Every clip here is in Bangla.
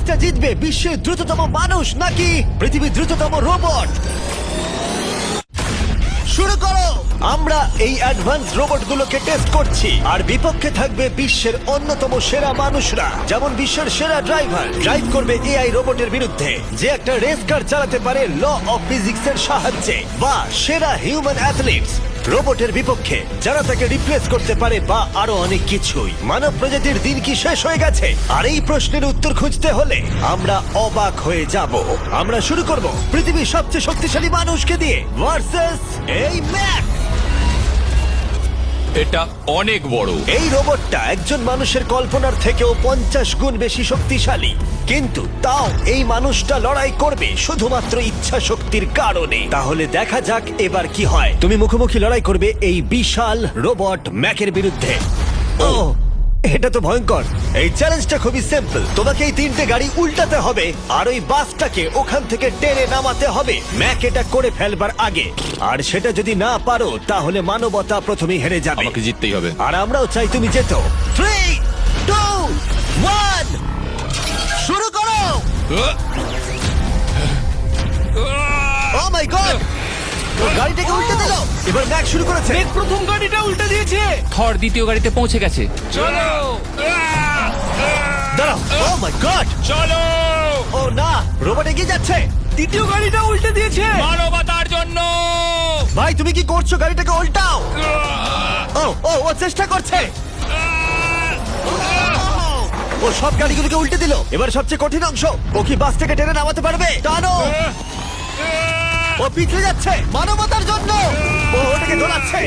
রেসটা জিতবে বিশ্বের দ্রুততম মানুষ নাকি পৃথিবীর দ্রুততম রোবট? শুরু করো। আমরা এই অ্যাডভান্স রোবটগুলোকে টেস্ট করছি আর বিপক্ষে থাকবে বিশ্বের অন্যতম সেরা মানুষরা, যেমন বিশ্বের সেরা ড্রাইভার ড্রাইভ করবে এআই রোবটের বিরুদ্ধে যে একটা রেস কার চালাতে পারে ল অফ ফিজিক্সের সাহায্যে, বা সেরা হিউম্যান অ্যাথলিটস রোবটের বিপক্ষে যারা তাকে রিপ্লেস করতে পারে, বা আরো অনেক কিছুই। মানব প্রজাতির দিন কি শেষ হয়ে গেছে? আর এই প্রশ্নের উত্তর খুঁজতে হলে আমরা অবাক হয়ে যাব। আমরা শুরু করব পৃথিবীর সবচেয়ে শক্তিশালী মানুষকে দিয়ে ভার্সেস এই ম্যাক। এটা অনেক বড়। এই রোবটটা একজন মানুষের কল্পনার থেকেও 50 গুণ বেশি শক্তিশালী, কিন্তু তাও এই মানুষটা লড়াই করবে শুধুমাত্র ইচ্ছা শক্তির কারণে। তাহলে দেখা যাক এবার কি হয়। তুমি মুখোমুখি লড়াই করবে এই বিশাল রোবট ম্যাকের বিরুদ্ধে। ও, এটা তো ভয়ঙ্কর। এই চ্যালেঞ্জটা খুবই সিম্পল। তোমাকে এই 3টে গাড়ি উল্টাতে হবে আর ওই বাসটাকে ওখান থেকে টেনে নামাতে হবে ম্যাক এটা করে ফেলবার আগে। আর সেটা যদি না পারো তাহলে মানবতা প্রথমেই হেরে যাবে। আমাকে জিততেই হবে। আর আমরাও চাই তুমি যেত। 3, 2, 1 শুরু করো। ও মাই গড, ও গাড়িটাকে উল্টে দিল। এবার ম্যাক শুরু করেছে। প্রথম গাড়িটা উল্টে দিয়েছে। থর দ্বিতীয় গাড়িতে পৌঁছে গেছে। চলো দাঁড়াও, ও মাই গড, চলো, ও না, রোবট এগিয়ে যাচ্ছে। দ্বিতীয় গাড়িটা উল্টে দিয়েছে। মানবতার জন্য। ভাই তুমি কি করছো? গাড়িটাকে উল্টাও। ও ও ও চেষ্টা করছে। ও সব গাড়িগুলোকে উল্টে দিল। এবার সবচেয়ে কঠিন অংশ, ও কি বাস থেকে টেনে নামাতে পারবে? টানো। ও পিছলে যাচ্ছে মানবতার জন্য। ও ওটাকে দোলাচ্ছে।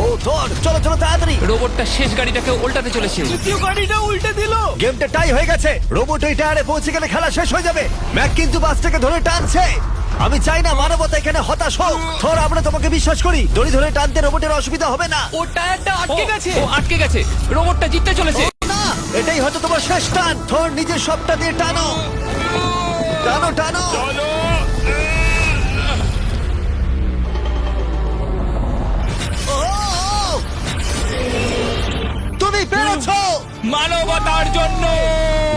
ও ধর, চলো চলো তাড়াতাড়ি। রোবটটা শেষ গাড়িটাকে উল্টাতে চলেছে। দ্বিতীয় গাড়িটা উল্টে দিল। গেমটা টাই হয়ে গেছে। রোবট ওই টায়ারে পৌঁছে গেলে খেলা শেষ হয়ে যাবে। ম্যাক কিন্তু বাসটাকে ধরে টানছে। আমি চাই না মানবতা এখানে হতাশ হোক। থর, আমরা তোমাকে বিশ্বাস করি। দড়ি ধরে টানতে রোবটের অসুবিধা হবে না। ও টায়ারটা আটকে গেছে। ও আটকে গেছে। রোবটটা জিততে চলেছে। না, এটাই হয়তো তোমার শেষ টান। থর, নিজের সবটা দিয়ে টানো, টানো টানো। চলো। ও, তুমি পেরেছো। মানবতার জন্য।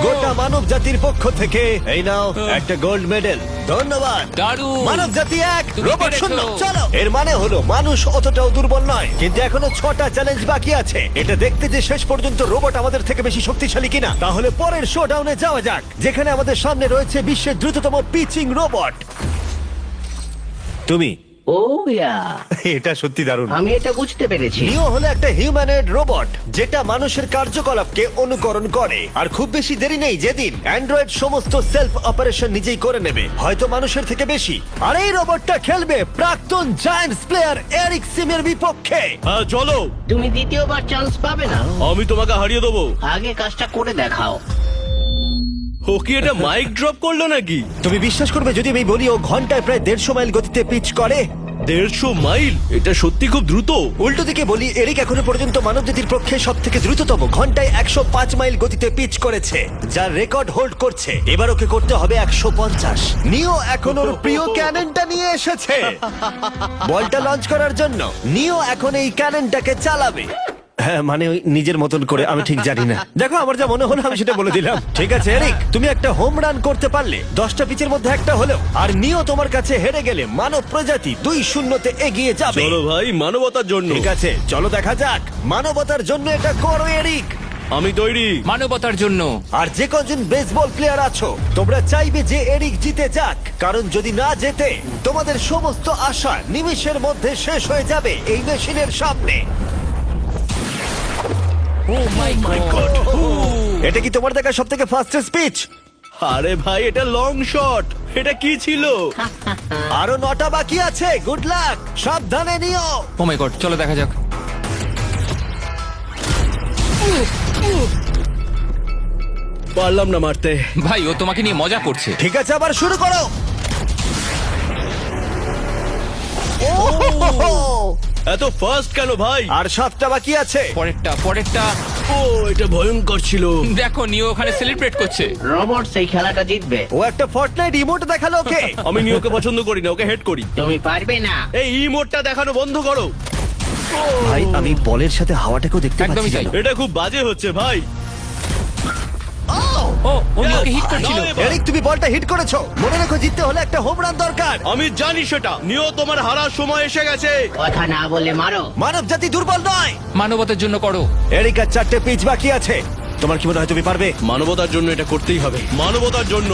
গোটা মানব জাতির পক্ষ থেকে এই নাও একটা গোল্ড মেডেল। ধন্যবাদ। দারুণ। মানব জাতি এক, তুমি রোবট পেরেছো। শূন্য। চলো, এর মানে হলো মানুষ অতটাও দুর্বল নয়, কিন্তু এখনো 6টা চ্যালেঞ্জ বাকি আছে। এটা দেখতে যে শেষ পর্যন্ত রোবট আমাদের থেকে বেশি শক্তিশালী কিনা। তাহলে পরের শোডাউনে যাওয়া যাক, যেখানে আমাদের সামনে রয়েছে বিশ্বের দ্রুততম পিচিং রোবট। তুমি ও ইয়া, এটা সত্যি দারুণ। আমি এটা বুঝতে পেরেছি। নিও হলো একটা হিউম্যানয়েড রোবট যেটা মানুষের কার্যকলাপকে অনুকরণ করে। আর খুব বেশি দেরি নেই যেদিন অ্যান্ড্রয়েড সমস্ত সেলফ অপারেশন নিজেই করে নেবে, হয়তো মানুষের থেকে বেশি। আর এই রোবটটা খেলবে প্রাক্তন জায়ান্টস প্লেয়ার এরিক সিমের বিপক্ষে। হ্যাঁ চলো, তুমি দ্বিতীয়বার চান্স পাবে না। আমি তোমাকে হারিয়ে দেবো। আগে কাজটা করে দেখাও। ও কি এটা মাইক ড্রপ করলো নাকি? তুমি বিশ্বাস করবে যদি আমি বলি ও ঘন্টায় প্রায় 150 মাইল গতিতে পিচ করে? 150 মাইল? এটা সত্যি খুব দ্রুত। উল্টো দিকে বলি, এরিক এখনো পর্যন্ত মানবজাতির পক্ষে সব থেকে দ্রুততম ঘন্টায় 105 মাইল গতিতে পিচ করেছে, যার রেকর্ড হোল্ড করছে। এবার ওকে করতে হবে 150। নিও এখন ওর প্রিয় ক্যাননটা নিয়ে এসেছে বলটা লঞ্চ করার জন্য। নিও এখন এই ক্যাননটাকে চালাবে। হ্যাঁ, মানে ওই নিজের মতন করে, আমি ঠিক জানি না। দেখো, আমার যা মনে হলো আমি সেটা বলে দিলাম। ঠিক আছে এরিক, তুমি একটা হোম রান করতে পারলে 10টা পিচের মধ্যে একটা হলেও, আর নিও তোমার কাছে হেরে গেলে মানব প্রজাতি 2-0 এগিয়ে যাবে। চলো ভাই, মানবতার জন্য। ঠিক আছে, চলো দেখা যাক। মানবতার জন্য এটা করো এরিক। আমি তৈরি। মানবতার জন্য। আর যে কজন বেসবল প্লেয়ার আছো, তোমরা চাইবে যে এরিক জিতে যাক, কারণ যদি না জেতে তোমাদের সমস্ত আশা নিমেষের মধ্যে শেষ হয়ে যাবে এই মেশিনের সামনে। ও মাই গড। এটা কি তোমার দেখা সব থেকে ফাস্টেস্ট স্পিচ? আরে ভাই, এটা লং শট। এটা কি ছিল? আরো 9টা বাকি আছে। গুড লাক, সাবধানে নিও। ও মাই গড, চলো দেখা যাক। পারলাম না মারতে। ভাই, ও তোমাকে নিয়ে মজা করছে। ঠিক আছে, আবার শুরু করো। এত ফাস্ট কেন ভাই? আর 7টা বাকি আছে। পরেরটা। ও, এটা ভয়ঙ্কর ছিল। দেখো, নিও ওখানে সেলিব্রেট করছে। রোবট সেই খেলাটা জিতবে। ও একটা ফর্টনাইট ইমোট দেখালো ওকে। আমি নিয়োকে পছন্দ করি না, ওকে হেড করি। তুমি পারবে না। এই ইমোটটা দেখানো বন্ধ করো। ভাই, আমি বলের সাথে হাওয়াটাকেও দেখতে একদমই পাচ্ছি। তাই। এটা খুব বাজে হচ্ছে ভাই। ও নিওকে হিট করছিল। নাও এবার। এরিক, তুমি বলটা হিট করেছো। মনে রেখো, জিততে হলে একটা হোম রান দরকার। আমি জানি সেটা। নিও, তোমার হারার সময় এসে গেছে। কথা না বলে মারো। মানব জাতি দুর্বল নয়। মানবতার জন্য করো। এরিক, আর 4টে পিচ বাকি আছে। তোমার কি মনে হয় তুমি পারবে? মানবতার জন্য এটা করতেই হবে। মানবতার জন্য।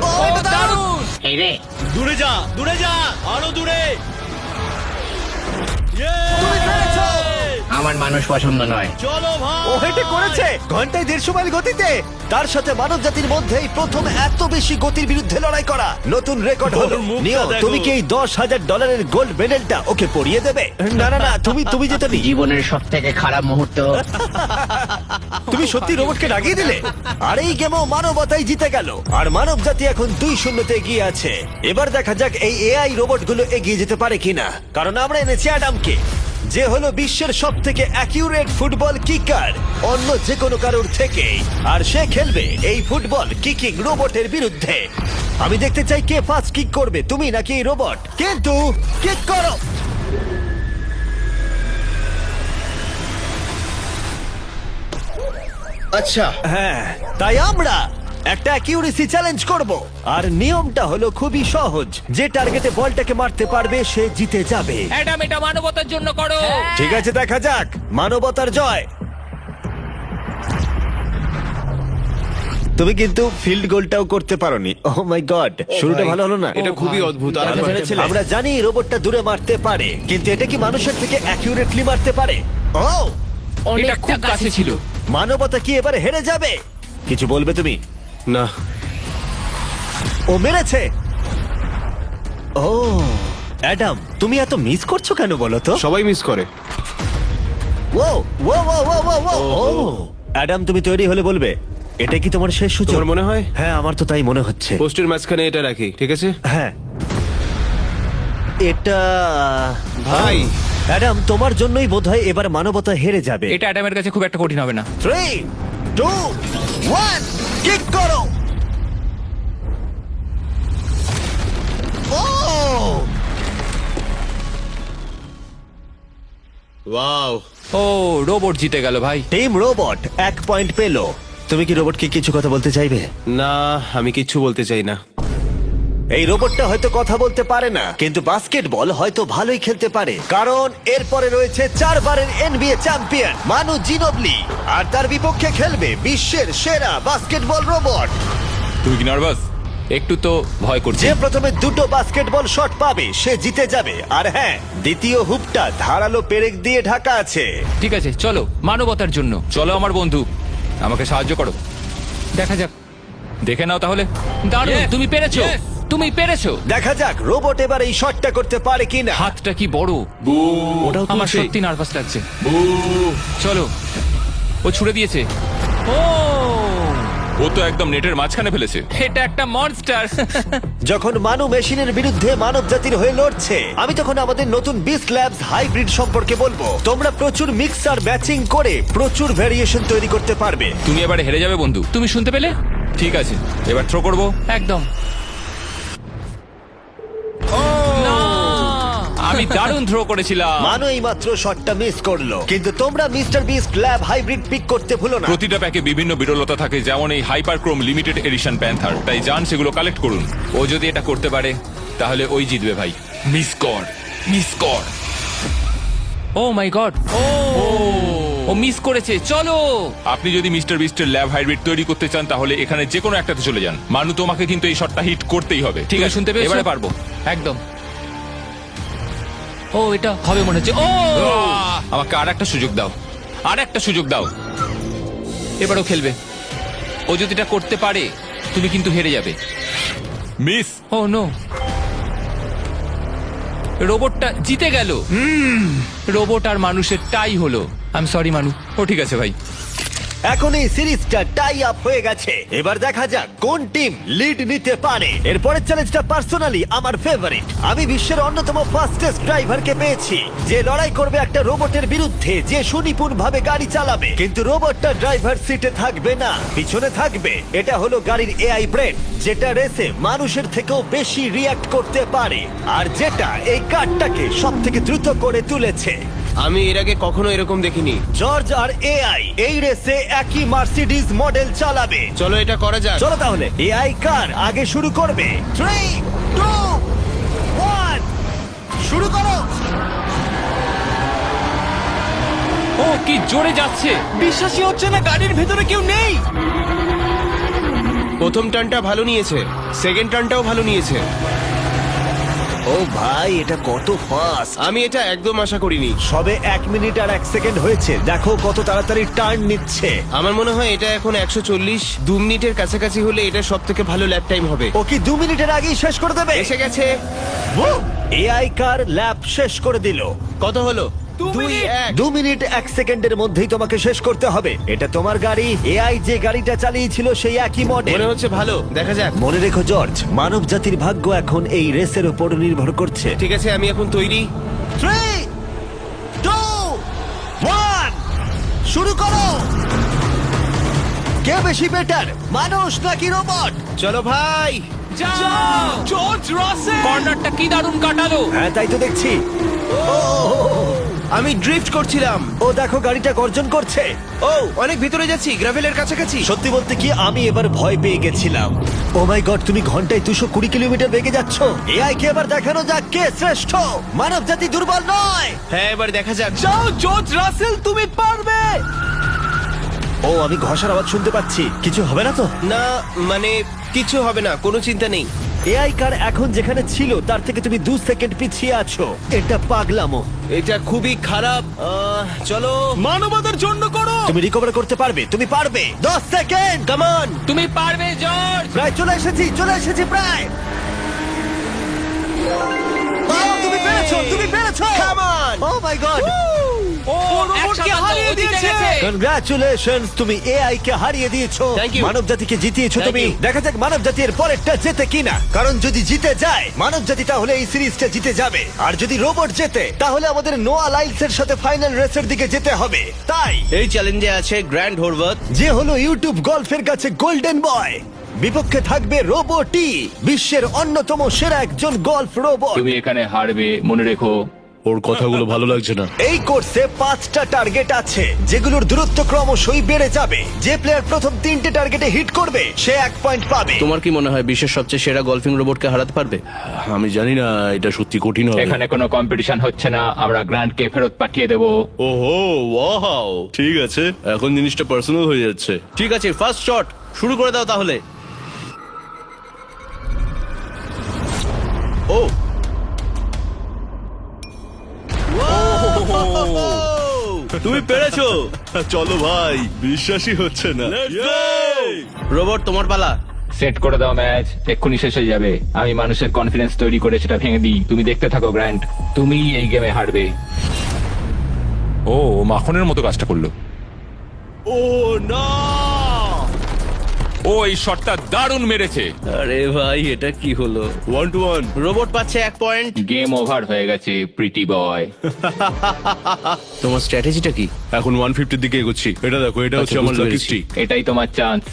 ও, এটা দারুণ! এই রে, দূরে যা, দূরে যা, আরো দূরে। তুমি পেরেছো! আমার মানুষ পছন্দ নয়। চলো ভাই। ও হেটে করেছে ঘন্টায় 150 মাইল গতিতে। তার সাথে মানব জাতির মধ্যেই প্রথম এত বেশি গতির বিরুদ্ধে লড়াই করা নতুন রেকর্ড হলো। ওর মুখটা নিও, দেখো। তুমি কি এই $10,000 গোল্ড মেডেলটা ওকে পরিয়ে দেবে? না না না, তুমি যেতে নি। জীবনের সব থেকে খারাপ মুহূর্ত। তুমি সত্যি রোবটকে ডাকিয়ে দিলে। আর এই গেমও মানবতাই জিতে গেল। আর মানব জাতি এখন 2-0 এগিয়ে আছে। এবার দেখা যাক এই এআই রোবটগুলো এগিয়ে যেতে পারে কিনা, কারণ আমরা এনেছি অ্যাডামকে, যে হলো বিশ্বের সব থেকে অ্যাকিউরেট ফুটবল কিকার অন্য যে কোনো কারোর থেকে। আর সে খেলবে এই ফুটবল কিকিং রোবটের বিরুদ্ধে। আমি দেখতে চাই কে ফার্স্ট কিক করবে, তুমি নাকি এই রোবট। কিন্তু কিক করো। আচ্ছা, হ্যাঁ, তাই আমরা একটা অ্যাকিউরেসি চ্যালেঞ্জ করব। আর নিয়মটা হলো খুবই সহজ, যে টার্গেটে বলটাকে মারতে পারবে সে জিতে যাবে। অ্যাডাম, এটা মানবতার জন্য করো। ঠিক আছে, দেখা যাক মানবতার জয়। তুমি কিন্তু ফিল্ড গোলটাও করতে পারোনি। ওহ মাই গড, শুরুটা ভালো হলো না। এটা খুবই অদ্ভুত। আর আমরা জানি রোবটটা দূরে মারতে পারে, কিন্তু এটা কি মানুষের থেকে অ্যাকিউরেটলি মারতে পারে? ও, এটা খুব কাছে ছিল। মানবতা কি এবারে হেরে যাবে? কিছু বলবে তুমি? না, ও মেরেছে। ও অ্যাডাম, তুমি এত মিস করছো কেন বলো তো? সবাই মিস করে। ও ও ও ও ও ও ও অ্যাডাম, তুমি তৈরি হলে বলবে। এটা কি তোমার শেষ সূচক? তোমার মনে হয়? হ্যাঁ, আমার তো তাই মনে হচ্ছে। পোস্টের মাঝখানে এটা রাখি, ঠিক আছে? হ্যাঁ, এটা ভাই। অ্যাডাম, তোমার জন্যই বোধহয় এবার মানবতা হেরে যাবে। এটা অ্যাডামের কাছে খুব একটা কঠিন হবে না। 3, 2, 1, কিক করো। ও, ওয়াও। ও, রোবট জিতে গেল ভাই। টিম রোবট 1 পয়েন্ট পেলো। তুমি কি রোবটকে কিছু কথা বলতে চাইবে? না, আমি কিচ্ছু বলতে চাই না। এই রোবটটা হয়তো কথা বলতে পারে না, কিন্তু বাস্কেটবল হয়তো ভালোই খেলতে পারে, কারণ এরপরে রয়েছে 4 বারের NBA চ্যাম্পিয়ন মানু জিনোবলি। আর তার বিপক্ষে খেলবে বিশ্বের সেরা বাস্কেটবল রোবট। তুমি কি নার্ভাস? একটু তো ভয় করছে। যে প্রথমে 2টো বাস্কেটবল শট পাবে সে জিতে যাবে। আর হ্যাঁ, দ্বিতীয় হুপটা ধারালো পেরেক দিয়ে ঢাকা আছে। ঠিক আছে, চলো মানবতার জন্য। চলো আমার বন্ধু, আমাকে সাহায্য করো। দেখা যাক। দেখে নাও তাহলে। দারুণ, Yes, তুমি পেরেছো। yes. তুমি পেরেছো। দেখা যাক রোবট এবার এই শটটা করতে পারে কিনা। হাতটা কি বড়। ওটাও আমার তুলছে। সত্যি নার্ভাস লাগছে। চলো, ও ছুড়ে দিয়েছে। ও, ও তো একদম নেটের মাঝখানে ফেলেছে। এটা একটা মনস্টার। যখন মানু মেশিনের বিরুদ্ধে মানব জাতির হয়ে লড়ছে, আমি তখন আমাদের নতুন বিস্ট ল্যাবস হাইব্রিড সম্পর্কে বলবো। তোমরা প্রচুর মিক্সার ম্যাচিং করে প্রচুর ভ্যারিয়েশন তৈরি করতে পারবে। তুমি এবারে হেরে যাবে বন্ধু। তুমি শুনতে পেলে? ঠিক আছে, এবার থ্রো করবো। একদম। না, আমি দারুণ থ্রো করেছিলাম। মানু এই মাত্র শটটা মিস করলো, কিন্তু তোমরা Mister Beast lab hybrid pick করতে ভুলো না। প্রতিটা প্যাকে বিভিন্ন বিরলতা থাকে, যেমন এই হাইপারক্রোম লিমিটেড এডিশন প্যান্থার। তাই যান সেগুলো কালেক্ট করুন। ও যদি এটা করতে পারে তাহলে ওই জিতবে ভাই। মিস কর, মিস কর। ও মাই গড, ও মিস করেছে। চলো। আপনি যদি মিস্টার বিস্টের ল্যাব হাইব্রিড তৈরি করতে চান তাহলে এখানে যে কোনো একটাতে চলে যান। মানু, তোমাকে কিন্তু এই শটটা হিট করতেই হবে। ঠিক আছে, শুনতে পেয়েছো? এবারে পারবো। একদম। ও, এটা হবে মনে হচ্ছে। ও, আমাকে আর একটা সুযোগ দাও, আর একটা সুযোগ দাও। এবারও খেলবে। ও যদি এটা করতে পারে তুমি কিন্তু হেরে যাবে। মিস। ও নো, রোবটটা জিতে গেল। রোবট আর মানুষের টাই হলো। আই এম সরি মানু। ও ঠিক আছে ভাই। এখন এই সিরিজটা টাই আপ হয়ে গেছে। এবার দেখা যাক কোন টিম লিড নিতে পারে। এরপরের চ্যালেঞ্জটা পার্সোনালি আমার ফেভারিট। আমি বিশ্বের অন্যতম ফাস্টেস্ট ড্রাইভারকে পেয়েছি, যে লড়াই করবে একটা রোবটের বিরুদ্ধে যে সুনিপুণ ভাবে গাড়ি চালাবে। কিন্তু রোবটটা ড্রাইভার সিটে থাকবে না, পিছনে থাকবে। এটা হলো গাড়ির এআই ব্রেন, যেটা রেসে মানুষের থেকেও বেশি রিয়্যাক্ট করতে পারে, আর যেটা এই কারটাকে সব থেকে দ্রুত করে তুলেছে। আমি এর আগে কখনো এরকম দেখিনি। জর্জ আর এআই এই রেসে একই মার্সিডিজ মডেল চালাবে। চলো এটা করা যাক। চলো তাহলে এআই কার আগে শুরু করবে। 3, 2, 1 শুরু করো। ও কি জোরে যাচ্ছে! বিশ্বাসই হচ্ছে না গাড়ির ভেতরে কেউ নেই। প্রথম টার্নটা ভালো নিয়েছে, সেকেন্ড টার্নটাও ভালো নিয়েছে। ও ভাই, এটা কত ফাস্ট! আমি এটা একদম আশা করিনি। সবে 1 মিনিট আর 1 সেকেন্ড হয়েছে, দেখো কত তাড়াতাড়ি টার্ন নিচ্ছে। আমার মনে হয় এটা এখন 140, 2 মিনিটের কাছাকাছি হলে এটা সব থেকে ভালো ল্যাপ টাইম হবে। ও কি 2 মিনিটের আগেই শেষ করে দেবে? এসে গেছে। এআই কার ল্যাব শেষ করে দিল। কত হলো? 2 2, মিনিট। 1। 2 মিনিট 1 সেকেন্ডের মধ্যেই তোমাকে শেষ করতে হবে। এটা তোমার গাড়ি, এআই যে গাড়িটা চালিয়েছিল সেই একই মডেল। মনে হচ্ছে ভালো, দেখা যাক। মনে রেখো জর্জ, মানব জাতির ভাগ্য এখন এই রেসের উপর নির্ভর করছে। ঠিক আছে, আমি এখন তৈরি। 3, 2, 1 শুরু করো। কে বেশি বেটার, মানুষ নাকি রোবট? চলো ভাই। যাও! জর্জ রাসেল। কর্নারটা কি দারুণ কাটালো! হ্যাঁ, তাই তো দেখছি। আমি ড্রিফট করছিলাম। ও দেখো, গাড়িটা গর্জন করছে। ও অনেক ভিতরে যাচ্ছি, গ্রাভেলের কাছাকাছি। সত্যি বলতে কি, আমি এবার ভয় পেয়ে গেছিলাম। ও মাই গড, তুমি ঘন্টায় 220 কিলোমিটার বেগে যাচ্ছ। এআই কে এবার দেখানো যাক কে শ্রেষ্ঠ। মানব জাতি দুর্বল নয়। হ্যাঁ, এবার দেখা যাক। যাও জর্জ রাসেল, তুমি পারবে। ও, আমি ঘষার আওয়াজ শুনতে পাচ্ছি। কিছু হবে না তো? না, মানে কিছু হবে না, কোনো চিন্তা নেই। এআই কার এখন যেখানে ছিল তার থেকে তুমি 2 সেকেন্ড পিছিয়ে আছো। এটা পাগলামো। এটা খুবই খারাপ। চলো। মানবতার জন্য করো। তুমি রিকভার করতে পারবে, তুমি পারবে। 10 সেকেন্ড, কাম অন। তুমি পারবে জর্জ! প্রায় চলে এসেছি প্রায়। ও, তুমি পেরেছো, তুমি পেরেছো। Come on! ও মাই গড, ও রোবটকে হারিয়ে দিয়েছে। কনগ্রাচুলেশনস, তুমি এআই কে হারিয়ে দিয়েছো। Thank you. মানব জাতিকে জিতিয়েছো Thank তুমি। you. দেখা যাক মানব জাতির পরেরটা জেতে কিনা। কারণ যদি জিতে যায় মানব জাতি, তাহলে এই সিরিজটা জিতে যাবে। আর যদি রোবট জেতে, তাহলে আমাদের নোয়া লাইলসের সাথে ফাইনাল রেসের দিকে যেতে হবে। তাই এই চ্যালেঞ্জে আছে গ্র্যান্ড হোরভাত। যে হলো ইউটিউব গল্ফের কাছে গোল্ডেন বয়, বিপক্ষে থাকবে রোবটই, বিশ্বের অন্যতম সেরা একজন গল্ফ রোবট। তুমি এখানে হারবে, মনে রেখো। ওর কথাগুলো ভালো লাগছে না। এই কোর্সে 5টা টার্গেট আছে, যেগুলোর দূরত্ব ক্রমশই বেড়ে যাবে। যে প্লেয়ার প্রথম 3টে টার্গেটে হিট করবে সে 1 পয়েন্ট পাবে। তোমার কি মনে হয় বিশ্বের সবচেয়ে সেরা গলফিং রোবটকে হারাতে পারবে? আমি জানি না, এটা সত্যি কঠিন হবে। এখানে কোনো কম্পিটিশন হচ্ছে না, আমরা গ্র্যান্ডকে ফেরত পাঠিয়ে দেবো। ওহো, ওয়াও, ঠিক আছে, এখন জিনিসটা পার্সোনাল হয়ে যাচ্ছে। ঠিক আছে, ফার্স্ট শট শুরু করে দাও তাহলে। ও, তুমি পেরেছো। চলো ভাই, বিশ্বাসই হচ্ছে না। রোবট তোমার পালা। সেট করে দাও ম্যাচ, এক্ষুনি শেষ হয়ে যাবে। আমি মানুষের কনফিডেন্স তৈরি করে সেটা ভেঙে দিই। তুমি দেখতে থাকো গ্র্যান্ড, তুমি এই গেমে হারবে। ও মাখনের মতো কাজটা করলো। ও না, ও এই শটটা দারুণ মেরেছে। আরে ভাই, এটা কি হলো? 1-1। রোবট পাচ্ছে 1 পয়েন্ট। গেম ওভার হয়ে গেছে প্রিটি বয়। তোমার স্ট্র্যাটেজিটা কি? এখন 150 দিকে এগোচ্ছি। এটা দেখো, এটা হচ্ছে আচ্ছা, আমার বুঝতে লাকি পেরেছি। স্ট্রিক। এটাই তোমার chance.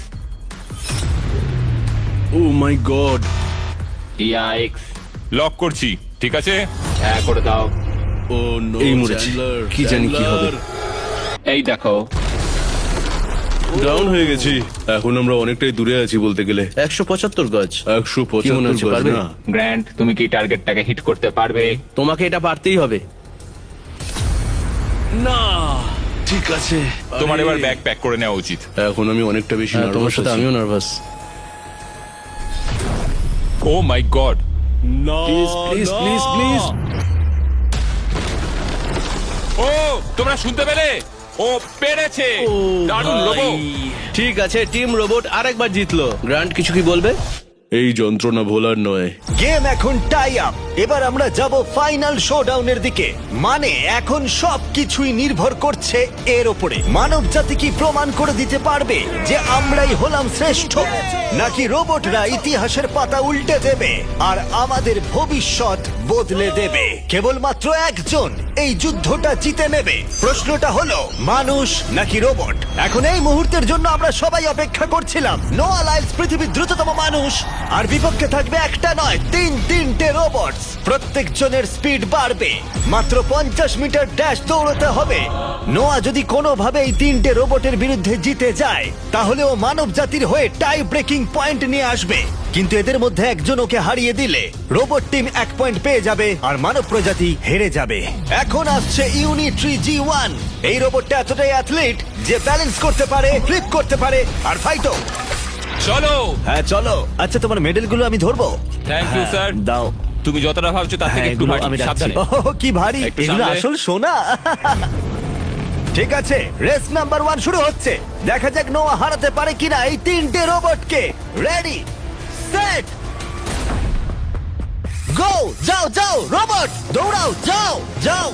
O my god. Yikes! Lock করছি, ঠিক আছে? হ্যাঁ, করে দাও। ও নো, এই মরেছে। কি জানি কি হবে। এই দেখো, ডাউন হয়ে গেছি। এখন আমরা অনেকটাই দূরে আছি বলতে গেলে। 175 গজ। 175 হচ্ছে, গজ পারবে? না। গ্র্যান্ড, তুমি কি টার্গেটটাকে হিট করতে পারবে? তোমাকে এটা পারতেই হবে। না, ঠিক আছে। তোমার আরে, এবার ব্যাগ প্যাক করে নেওয়া উচিত। এখন আমি অনেকটা বেশি হ্যাঁ, তোমার নার্ভাস সাথে আছি। আমিও নার্ভাস। O my god! না, প্লিজ প্লিজ প্লিজ। ও, তোমরা শুনতে পেলে? ও পেরেছে। দারুণ লোবো। ঠিক আছে, টিম রোবট আরেকবার জিতলো। গ্র্যান্ড কিছু কি বলবে? এই যন্ত্রণা ভোলার নয়। গেম এখন টাই আপ। এবার আমরা যাব ফাইনাল শোডাউনের দিকে। মানে এখন সবকিছুই নির্ভর করছে এর উপরে। মানব জাতি কি প্রমাণ করে দিতে পারবে যে আমরাই হলাম শ্রেষ্ঠ, নাকি রোবটরা ইতিহাসের পাতা উল্টে দেবে আর আমাদের ভবিষ্যৎ বদলে দেবে? কেবলমাত্র একজন এই যুদ্ধটা জিতে নেবে। প্রশ্নটা হলো মানুষ নাকি রোবট। এখন এই মুহূর্তের জন্য আমরা সবাই অপেক্ষা করছিলাম। নোয়া লাইলস পৃথিবীর দ্রুততম মানুষ, আর বিপক্ষে থাকবে একটা নয় তিনটে রোবট। প্রত্যেকজনের স্পিড বাড়বে। মাত্র 50 মিটার ড্যাশ দৌড়তে হবে। নোয়া যদি কোনোভাবে এই তিনটে রোবটের বিরুদ্ধে জিতে যায়, তাহলে ও মানব জাতির হয়ে টাই ব্রেকিং পয়েন্ট নিয়ে আসবে। কিন্তু এদের মধ্যে একজন ওকে হারিয়ে দিলে রোবট টিম 1 পয়েন্ট পেয়ে যাবে আর মানব প্রজাতি হেরে যাবে। এখন আসছে ইউনিট্রি G1। এই রোবটটা এতটাই অ্যাথলিট যে ব্যালেন্স করতে পারে, ফ্লিপ করতে পারে আর ফাইটও। চলো। হ্যাঁ চলো। আচ্ছা, তোমার মেডেলগুলো আমি ধরবো? Thank you sir. দাও। তুমি যতটা ভাবছো তার থেকে হ্যাঁ, একটু এগুলো ভারী। আমি রাখছি। সাবধানে। ওহ, কি ভারী! একটু এগুলো সামলে। আসল সোনা। ঠিক আছে, রেস নাম্বার 1 শুরু হচ্ছে। দেখা যাক নোয়া হারাতে পারে কিনা এই তিনটে রোবটকে। রেডি, সেট, গো! যাও যাও রোবট, দৌড়াও, যাও যাও।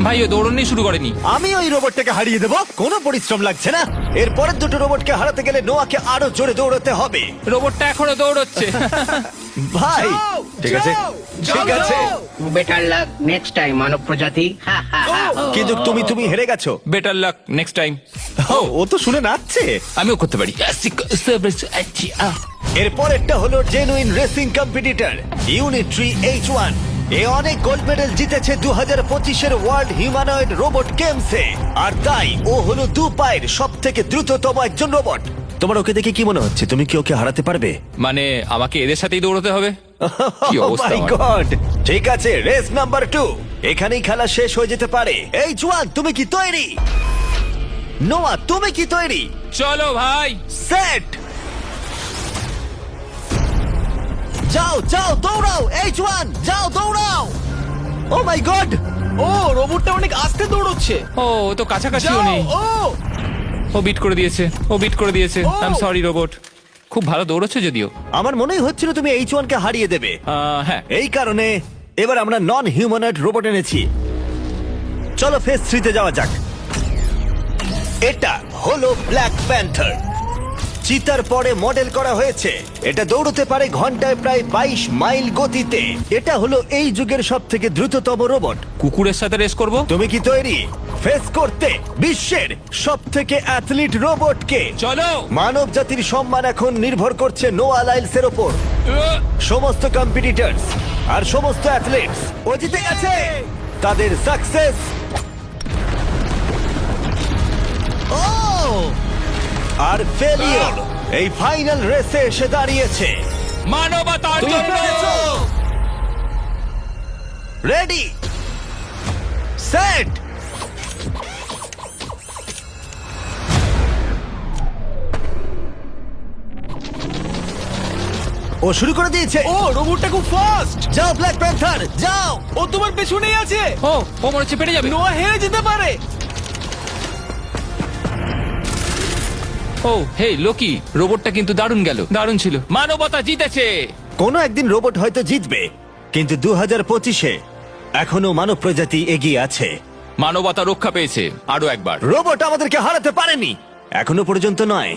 ভাই ও দৌড়নি শুরু করেনি। আমি ওই রোবটটাকে হারিয়ে দেবো, কোনো পরিশ্রম লাগছে না। এর পরের দুটো রোবটকে হারাতে গেলে নোয়াকে আরো জোরে দৌড়াতে হবে। রোবটটা এখনো দৌড়চ্ছে। ভাই ঠিক আছে, ঠিক আছে, বেটার লাক নেক্সট টাইম মানব প্রজাতি। হা, হা, হা। কিন্তু তুমি হেরে গেছো। Better luck next time. ও তো শুনে নাচছে। আমিও করতে পারি। এর পরেরটা হলো genuine racing competitor Unitree H1। এ অনেক গোল্ড মেডেল জিতেছে 2025-এর ওয়ার্ল্ড হিউম্যানয়েড রোবট গেমসে, আর তাই ও হলো 2 পায়ের সব থেকে দ্রুততম একজন রোবট। তোমার ওকে দেখে কি মনে হচ্ছে? তুমি কি ওকে হারাতে পারবে? মানে আমাকে এদের সাথেই দৌড়তে হবে? কি Oh অবস্থা my আমার। God! ঠিক আছে, রেস নাম্বার 2। এখানেই খেলা শেষ হয়ে যেতে পারে। H1, তুমি কি তৈরি? নোয়া, তুমি কি তৈরি? চলো ভাই। সেট, যাও যাও দৌড়াও। H1, যাও দৌড়াও। ও মাই গড! ও রোবটটা অনেক আস্তে দৌড়চ্ছে। ও ও তো কাছাকাছিও যাও, নেই। ও ও বিট করে দিয়েছে, ও বিট করে দিয়েছে। ও! I am sorry robot. খুব ভালো দৌড়চ্ছে যদিও। আমার মনেই হচ্ছিল তুমি H1 কে হারিয়ে দেবে। হ্যাঁ। এই কারণে এবার আমরা নন হিউম্যানয়েড রোবট এনেছি। চলো ফেজ 3 তে যাওয়া যাক। এটা হলো ব্ল্যাক প্যান্থার। চিতার পরে মডেল করা হয়েছে। এটা দৌড়তে পারে ঘন্টায় প্রায় 22 মাইল গতিতে। এটা হলো এই যুগের সব থেকে দ্রুততম রোবট। কুকুরের সাথে রেস করব। তুমি কি তৈরি ফেস করতে বিশ্বের সব থেকে অ্যাথলিট রোবটকে? চলো। মানব জাতির সম্মান এখন নির্ভর করছে নোয়া লাইলসের ওপর। সমস্ত কম্পিটিটরস আর সমস্ত অ্যাথলিটস ও জিতে গেছে। তাদের সাকসেস আর ফেলিওর এই ফাইনাল রেসে এসে দাঁড়িয়েছে। মানবতার তুমি জন্য। পেরেছো। রেডি, সেট, ও শুরু করে দিয়েছে। ও রোবটটা খুব ফাস্ট। যাও ব্ল্যাক প্যান্থার, যাও। ও তোমার পেছনেই আছে। ও মনে হচ্ছে পেরে যাবে। নোয়া হেরে যেতে পারে। ও হেই লোকি, রোবটটা কিন্তু দারুণ গেল, দারুণ ছিল। মানবতা জিতেছে। কোনো একদিন রোবট হয়তো জিতবে, কিন্তু 2025-এ এখনো মানব প্রজাতি এগিয়ে আছে। মানবতা রক্ষা পেয়েছে আরো একবার। রোবট আমাদেরকে হারাতে পারেনি, এখনো পর্যন্ত নয়।